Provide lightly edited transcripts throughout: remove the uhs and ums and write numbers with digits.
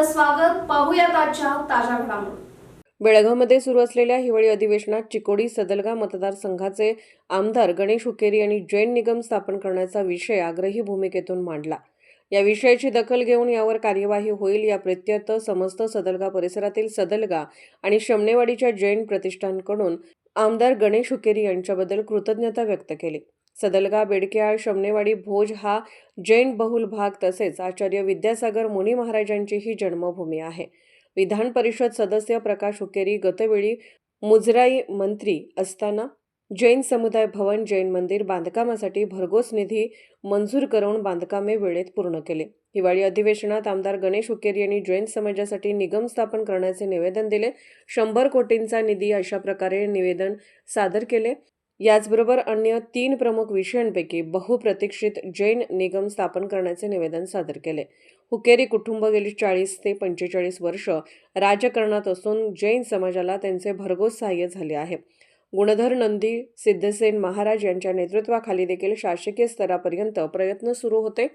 आपलं स्वागत. पाहूयात आजच्या ताज्या घडामोडी. बेळगावमध्ये सुरू असलेल्या हिवाळी अधिवेशनात चिकोडी सदलगा मतदारसंघाचे आमदार गणेश हुक्केरी यांनी जैन निगम स्थापन करण्याचा विषय आग्रही भूमिकेतून मांडला. या विषयाची दखल घेऊन यावर कार्यवाही होईल या प्रित्यर्थ समस्त सदलगा परिसरातील सदलगा आणि शमनेवाडीच्या जैन प्रतिष्ठानकडून आमदार गणेश हुक्केरी यांच्याबद्दल कृतज्ञता व्यक्त केली. सदलगा, बेडकेआळ, शमनेवाडी, भोज हा जैन बहुल भाग तसेच आचार्य विद्यासागर मुनी महाराजांची ही जन्मभूमी आहे. विधान परिषद सदस्य प्रकाश हुक्केरी गतवेळी मुजराई मंत्री असताना जैन समुदाय भवन, जैन मंदिर बांधकामासाठी भरघोस निधी मंजूर करून बांधकामे वेळेत पूर्ण केले. हिवाळी अधिवेशनात आमदार गणेश हुक्केरी यांनी जैन समाजासाठी निगम स्थापन करण्याचे निवेदन दिले. 100 कोटींचा निधी अशा प्रकारे निवेदन सादर केले. याचबरोबर अन्य 3 प्रमुख विषयांपैकी बहुप्रतीक्षित जैन निगम स्थापन करण्याचे निवेदन सादर केले. हुक्केरी कुटुंब गेली 40 ते 45 वर्ष राजकारणात असून जैन समाजाला त्यांचे भरघोस सहाय्य झाले आहे. गुणधर नंदी सिद्धसेन महाराज यांच्या नेतृत्वाखाली देखील शासकीय स्तरापर्यंत प्रयत्न सुरू होते.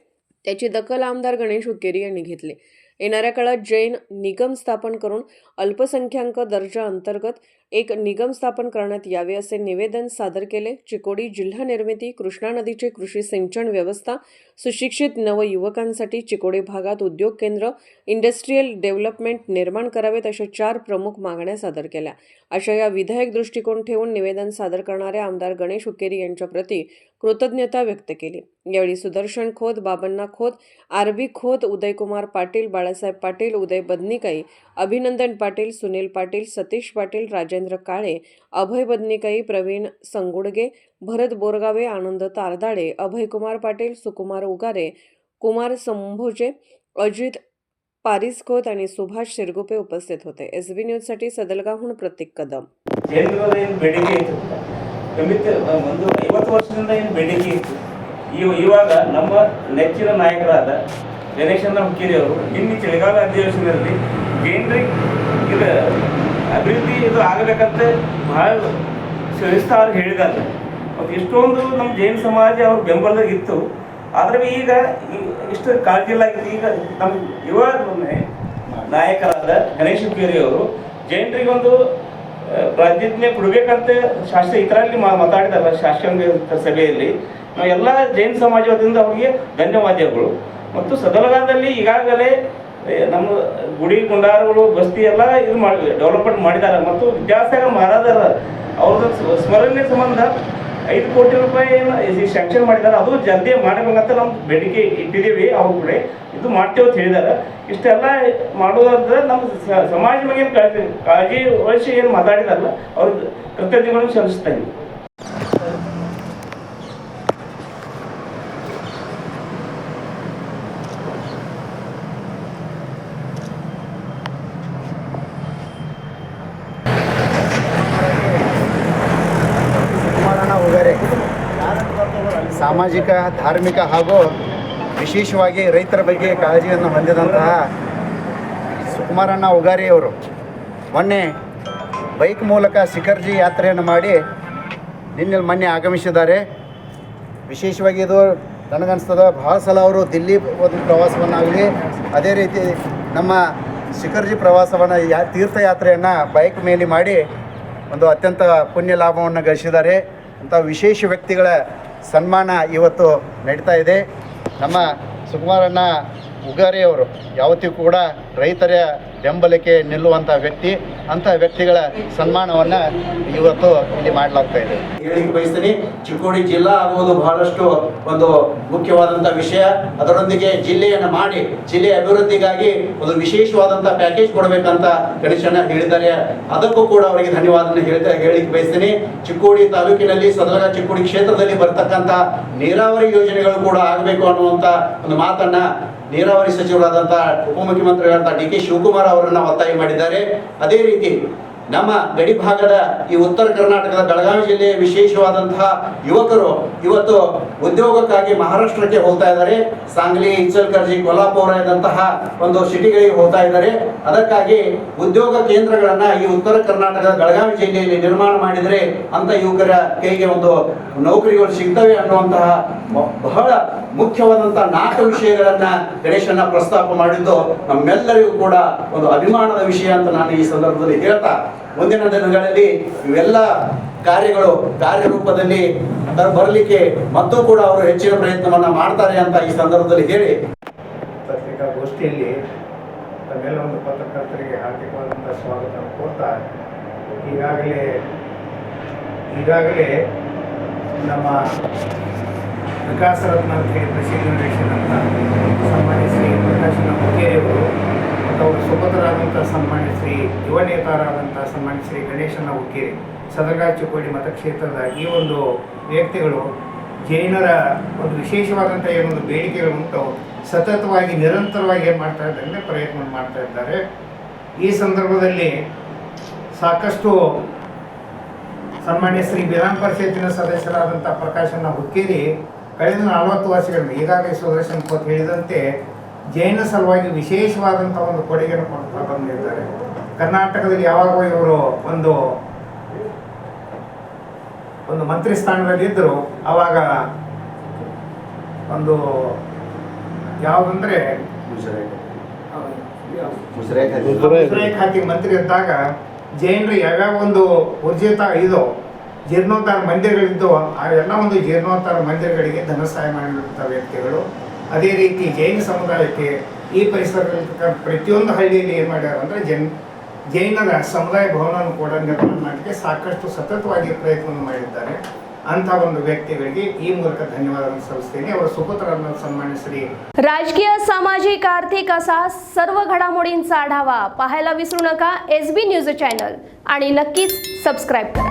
त्याची दखल आमदार गणेश हुक्केरी यांनी घेतली. येणाऱ्या काळात जैन निगम स्थापन करून अल्पसंख्याक दर्जा अंतर्गत एक निगम स्थापन करण्यात यावे असे निवेदन सादर केले. चिकोडी जिल्हा निर्मिती, कृष्णा नदीचे कृषी सिंचन व्यवस्था, सुशिक्षित नवयुवकांसाठी चिकोडी भागात उद्योग केंद्र, इंडस्ट्रीयल डेव्हलपमेंट निर्माण करावेत अशा 4 प्रमुख मागण्या सादर केल्या. अशा या विधायक दृष्टिकोन ठेवून निवेदन सादर करणाऱ्या आमदार गणेश हुक्केरी यांच्या प्रती कृतज्ञता व्यक्त केली. यावेळी सुदर्शन खोत, बाबण्णा खोत, आरबी खोत, उदयकुमार पाटील, बाळासाहेब पाटील, उदय बदनिकाई, अभिनंदन पाटील, सुनील पाटील, सतीश पाटील, राजेंद्र काळे, अभय बदनिकाई, प्रवीण संगुडगे, भरत बोरगावे, आनंद तारदाळे, अभयकुमार पाटील, सुकुमार उगारे, कुमार संभोजे, अजित पारिसखोत आणि सुभाष शिरगुपे उपस्थित होते. SB न्यूजसाठी सदलगाहून प्रतीक कदम. ಬೇಡಿಕೆ ಇತ್ತು. ಕಮಿತ ಒಂದು 50 ವರ್ಷದಿಂದ ಏನು ಬೇಡಿಕೆ ಇತ್ತು. ಇವಾಗ ನಮ್ಮ ನೆಚ್ಚಿನ ನಾಯಕರಾದ ಗಣೇಶಣ್ಣ ಹುಕ್ಕೇರಿ ಅವರು ನಿನ್ನೆ ಚಳಿಗಾಲ ಅಧಿವೇಶನದಲ್ಲಿ ಜೈನರಿಗೆ ಇದು ಅಭಿವೃದ್ಧಿ ಇದು ಆಗಬೇಕಂತ ಬಹಳ ಸವಿಸ್ತಾರ ಹೇಳಿದ್ದಾರೆ. ಮತ್ತು ಇಷ್ಟೊಂದು ನಮ್ಮ ಜೈನ ಸಮಾಜ ಅವ್ರ ಬೆಂಬಲದಾಗಿತ್ತು. ಆದರೆ ಈಗ ಇಷ್ಟು ಕಾಳಜಿ ಇಲ್ಲ. ಈಗ ನಮ್ಮ ಯುವ ನಾಯಕರಾದ ಗಣೇಶ್ ಹುಕ್ಕೇರಿ ಅವರು ಜೈನರಿಗೆ ಒಂದು ಪ್ರಾತಿನಿಧ್ಯ ಕೊಡಬೇಕಂತ ಶಾಸ್ತ್ರ ಇದರಲ್ಲಿ ಮಾತಾಡಿದಾರೆ ಶಾಸಕಾಂಗ ಸಭೆಯಲ್ಲಿ. ಎಲ್ಲ ಜೈನ ಸಮಾಜ ವತಿಯಿಂದ ಅವರಿಗೆ ಧನ್ಯವಾದಗಳು. ಮತ್ತು ಸದಲಗಾದಲ್ಲಿ ಈಗಾಗಲೇ ನಮ್ಮ ಗುಡಿ ಗುಂಡಾರಗಳು ಬಸ್ತಿ ಎಲ್ಲ ಇದು ಡೆವಲಪ್ಮೆಂಟ್ ಮಾಡಿದ್ದಾರೆ. ಮತ್ತು ವಿದ್ಯಾಸಾಗರ ಮಹಾರಾಜರ ಅವ್ರದ್ದು ಸ್ಮರಣೆ ಸಂಬಂಧ 5 ಕೋಟಿ ರೂಪಾಯಿ ಸ್ಯಾಂಕ್ಷನ್ ಮಾಡಿದ್ದಾರೆ. ಅದು ಜಲ್ದಿ ಮಾಡಬೇಕಂತ ನಾವು ಬೇಡಿಕೆ ಇಟ್ಟಿದ್ದೀವಿ. ಅವ್ರ ಕೂಡ ಇದು ಮಾಡ್ತೇವೆ ಅಂತ ಹೇಳಿದ್ದಾರೆ. ಇಷ್ಟೆಲ್ಲ ಮಾಡೋದಾದ್ರೆ ನಮ್ಮ ಸಮಾಜ ಬಗ್ಗೆ ಕಾಳಜಿ ವಹಿಸಿ ಏನು ಮಾತಾಡಿದಾರಲ್ಲ ಅವ್ರಿಗೆ ಕೃತಜ್ಞತೆಗಳನ್ನು ಸಲ್ಲಿಸ್ತಾ ಇದ್ದೀವಿ. ಸಾಮಾಜಿಕ, ಧಾರ್ಮಿಕ ಹಾಗೂ ವಿಶೇಷವಾಗಿ ರೈತರ ಬಗ್ಗೆ ಕಾಳಜಿಯನ್ನು ಹೊಂದಿದಂತಹ ಸುಕುಮಾರಣ್ಣ ಉಗಾರಿಯವರು ಮೊನ್ನೆ ಬೈಕ್ ಮೂಲಕ ಶಿಖರ್ಜಿ ಯಾತ್ರೆಯನ್ನು ಮಾಡಿ ಮೊನ್ನೆ ಆಗಮಿಸಿದ್ದಾರೆ. ವಿಶೇಷವಾಗಿ ಇದು ನನಗನ್ನಿಸ್ತದೆ ಭಾಳ ಸಲ ಅವರು ದಿಲ್ಲಿ ಒಂದು ಪ್ರವಾಸವನ್ನಾಗಲಿ, ಅದೇ ರೀತಿ ನಮ್ಮ ಶಿಖರ್ಜಿ ಪ್ರವಾಸವನ್ನು ತೀರ್ಥಯಾತ್ರೆಯನ್ನು ಬೈಕ್ ಮೇಲೆ ಮಾಡಿ ಒಂದು ಅತ್ಯಂತ ಪುಣ್ಯ ಲಾಭವನ್ನು ಗಳಿಸಿದ್ದಾರೆ. ಅಂಥ ವಿಶೇಷ ವ್ಯಕ್ತಿಗಳ ಸನ್ಮಾನ ಇವತ್ತು ನಡೀತಾ ಇದೆ. ನಮ್ಮ ಸುಕುಮಾರಣ್ಣ ಉಗಾರಿಯವರು ಯಾವತ್ತಿಗೂ ಕೂಡ ರೈತರ ಬೆಂಬಲಕ್ಕೆ ನಿಲ್ಲುವಂಥ ವ್ಯಕ್ತಿ. ಅಂಥ ವ್ಯಕ್ತಿಗಳ ಸನ್ಮಾನವನ್ನು ಇವತ್ತು ಇಲ್ಲಿ ಮಾಡಲಾಗ್ತಾ ಇದೆ. ಹೇಳಿಕೆ ಬಯಸ್ತೀನಿ, ಚಿಕ್ಕೋಡಿ ಜಿಲ್ಲಾ ಆಗುವುದು ಬಹಳಷ್ಟು ಒಂದು ಮುಖ್ಯವಾದಂಥ ವಿಷಯ. ಅದರೊಂದಿಗೆ ಜಿಲ್ಲೆಯನ್ನು ಮಾಡಿ ಜಿಲ್ಲೆಯ ಅಭಿವೃದ್ಧಿಗಾಗಿ ಒಂದು ವಿಶೇಷವಾದಂಥ ಪ್ಯಾಕೇಜ್ ಕೊಡಬೇಕಂತ ಗಣೇಶಣ್ಣ ಹೇಳಿದ್ದಾರೆ. ಅದಕ್ಕೂ ಕೂಡ ಅವರಿಗೆ ಧನ್ಯವಾದ ಹೇಳಿಕೆ ಬಯಸ್ತೀನಿ. ಚಿಕ್ಕೋಡಿ ತಾಲೂಕಿನಲ್ಲಿ ಸದಲಗ ಚಿಕ್ಕೋಡಿ ಕ್ಷೇತ್ರದಲ್ಲಿ ಬರ್ತಕ್ಕಂಥ ನೀರಾವರಿ ಯೋಜನೆಗಳು ಕೂಡ ಆಗಬೇಕು ಅನ್ನುವಂಥ ಒಂದು ಮಾತನ್ನ ನೀರಾವರಿ ಸಚಿವರಾದಂಥ ಉಪಮುಖ್ಯಮಂತ್ರಿಗಳಂತ DK ಶಿವಕುಮಾರ್ ಅವರನ್ನ ಒತ್ತಾಯ ಮಾಡಿದ್ದಾರೆ. ಅದೇ ರೀತಿ ನಮ್ಮ ಗಡಿ ಭಾಗದ ಈ ಉತ್ತರ ಕರ್ನಾಟಕದ ಬೆಳಗಾವಿ ಜಿಲ್ಲೆಯ ವಿಶೇಷವಾದಂತಹ ಯುವಕರು ಇವತ್ತು ಉದ್ಯೋಗಕ್ಕಾಗಿ ಮಹಾರಾಷ್ಟ್ರಕ್ಕೆ ಹೋಗ್ತಾ ಇದ್ದಾರೆ. ಸಾಂಗ್ಲಿ, ಇಚಲಕರ್ಜಿ, ಕೊಲ್ಹಾಪುರ ಇದ್ದಂತಹ ಒಂದು ಸಿಟಿಗಳಿಗೆ ಹೋಗ್ತಾ ಇದ್ದಾರೆ. ಅದಕ್ಕಾಗಿ ಉದ್ಯೋಗ ಕೇಂದ್ರಗಳನ್ನ ಈ ಉತ್ತರ ಕರ್ನಾಟಕದ ಬೆಳಗಾವಿ ಜಿಲ್ಲೆಯಲ್ಲಿ ನಿರ್ಮಾಣ ಮಾಡಿದರೆ ಅಂತ ಯುವಕರ ಕೈಗೆ ಒಂದು ನೌಕರಿಗಳು ಸಿಗ್ತವೆ ಅನ್ನುವಂತಹ ಬಹಳ ಮುಖ್ಯವಾದಂತಹ 4 ವಿಷಯಗಳನ್ನ ಗಣೇಶನ ಪ್ರಸ್ತಾಪ ಮಾಡಿದ್ದು ನಮ್ಮೆಲ್ಲರಿಗೂ ಕೂಡ ಒಂದು ಅಭಿಮಾನದ ವಿಷಯ ಅಂತ ನಾನು ಈ ಸಂದರ್ಭದಲ್ಲಿ ಹೇಳ್ತಾ, ಮುಂದಿನ ದಿನಗಳಲ್ಲಿ ಇವೆಲ್ಲ ಕಾರ್ಯಗಳು ಕಾರ್ಯರೂಪದಲ್ಲಿ ಬರಲಿಕ್ಕೆ ಮತ್ತೂ ಕೂಡ ಅವರು ಹೆಚ್ಚಿನ ಪ್ರಯತ್ನವನ್ನ ಮಾಡ್ತಾರೆ ಅಂತ ಈ ಸಂದರ್ಭದಲ್ಲಿ ಹೇಳಿ, ಪತ್ರಿಕಾಗೋಷ್ಠಿಯಲ್ಲಿ ತಮ್ಮೆಲ್ಲ ಒಂದು ಪತ್ರಕರ್ತರಿಗೆ ಹಾರ್ದಿಕವಾದಂಥ ಸ್ವಾಗತ ಕೋರ್ತಾ, ಈಗಾಗಲೇ ನಮ್ಮ ವಿಕಾಸ ರತ್ನ ಅಂತ ಹೇಳಿ ಪ್ರಸಿದ್ಧ ಅಂತ ಸನ್ಮಾನ್ಯ ಶ್ರೀ ಪ್ರಕಾಶ್ ಹುಕ್ಕೇರಿಯವರು ಮತ್ತು ಅವರ ಸುಪುತ್ರರಾದಂಥ ಸನ್ಮಾನ್ಯ ಶ್ರೀ ಯುವ ನೇತಾರಾದಂಥ ಸನ್ಮಾನ್ಯ ಶ್ರೀ ಗಣೇಶನ ಹುಕ್ಕೇರಿ ಸದರ್ಗಾ ಚಿಕ್ಕೋಡಿ ಮತಕ್ಷೇತ್ರದ ಈ ಒಂದು ವ್ಯಕ್ತಿಗಳು ಜೈನರ ಒಂದು ವಿಶೇಷವಾದಂಥ ಏನೊಂದು ಬೇಡಿಕೆಗಳುಂಟು ಸತತವಾಗಿ ನಿರಂತರವಾಗಿ ಏನು ಮಾಡ್ತಾ ಇದ್ದಾರೆ ಅಂದರೆ ಪ್ರಯತ್ನ ಮಾಡ್ತಾ ಇದ್ದಾರೆ. ಈ ಸಂದರ್ಭದಲ್ಲಿ ಸಾಕಷ್ಟು ಸನ್ಮಾನ್ಯ ಶ್ರೀ ವಿಧಾನ ಪರಿಷತ್ತಿನ ಸದಸ್ಯರಾದಂಥ ಪ್ರಕಾಶನ ಹುಕ್ಕೇರಿ ಕಳೆದ 40 ವರ್ಷಗಳಿಂದ ಈಗಾಗಲೇ ಸುದರ್ಶನ್ ಕೋತ್ ಹೇಳಿದಂತೆ ಜೈನ ಸಲುವಾಗಿ ವಿಶೇಷವಾದಂಥ ಒಂದು ಕೊಡುಗೆಯನ್ನು ಕೊಡ್ತಾ ಬಂದಿದ್ದಾರೆ. ಕರ್ನಾಟಕದಲ್ಲಿ ಯಾವಾಗ ಇವರು ಒಂದು ಮಂತ್ರಿ ಸ್ಥಾನದಲ್ಲಿದ್ದರು, ಆವಾಗ ಒಂದು ಯಾವುದಂದ್ರೆ ಮುಜರಾಯಿ ಖಾತೆ ಮಂತ್ರಿ ಇದ್ದಾಗ ಜೈನರು ಯಾವ್ಯಾವ ಒಂದು ಉರ್ಜಿತ ಇದು ಜೀರ್ಣೋದ್ಧಾರ ಮಂದಿರಗಳಿದ್ದು ಅವೆಲ್ಲ ಒಂದು ಜೀರ್ಣೋದ್ಧಾರ ಮಂದಿರಗಳಿಗೆ ಧನ ಸಹಾಯ ಮಾಡಿರುವಂಥ ವ್ಯಕ್ತಿಗಳು. ಅದೇ ರೀತಿ ಜೈನ ಸಮುದಾಯಕ್ಕೆ ಈ ಪರಿಸರದಲ್ಲಿ ಪ್ರತಿಯೊಂದು ಹಳ್ಳಿಯಲ್ಲಿ ಏನು ಮಾಡ್ಯಾರ ಅಂದರೆ ಜೈನರ ಸಮುದಾಯ ಭವನವನ್ನು ಕೂಡ ನಿರ್ಮಾಣ ಮಾಡಲಿಕ್ಕೆ ಸಾಕಷ್ಟು ಸತತವಾಗಿ ಪ್ರಯತ್ನವನ್ನು ಮಾಡಿದ್ದಾರೆ. ಅಂಥ ಒಂದು ವ್ಯಕ್ತಿಗಳಿಗೆ ಈ ಮೂಲಕ ಧನ್ಯವಾದವನ್ನು सल्लुತ್ತೇನೆ. ಅವರ सुपुत्रांना सन्मान्य श्री राजकीय, सामाजिक, आर्थिक असा सर्व घडामोडींचा आढावा पाहायला विसरू नका SB न्यूज चॅनल आणि नक्कीच सबस्क्राईब करा.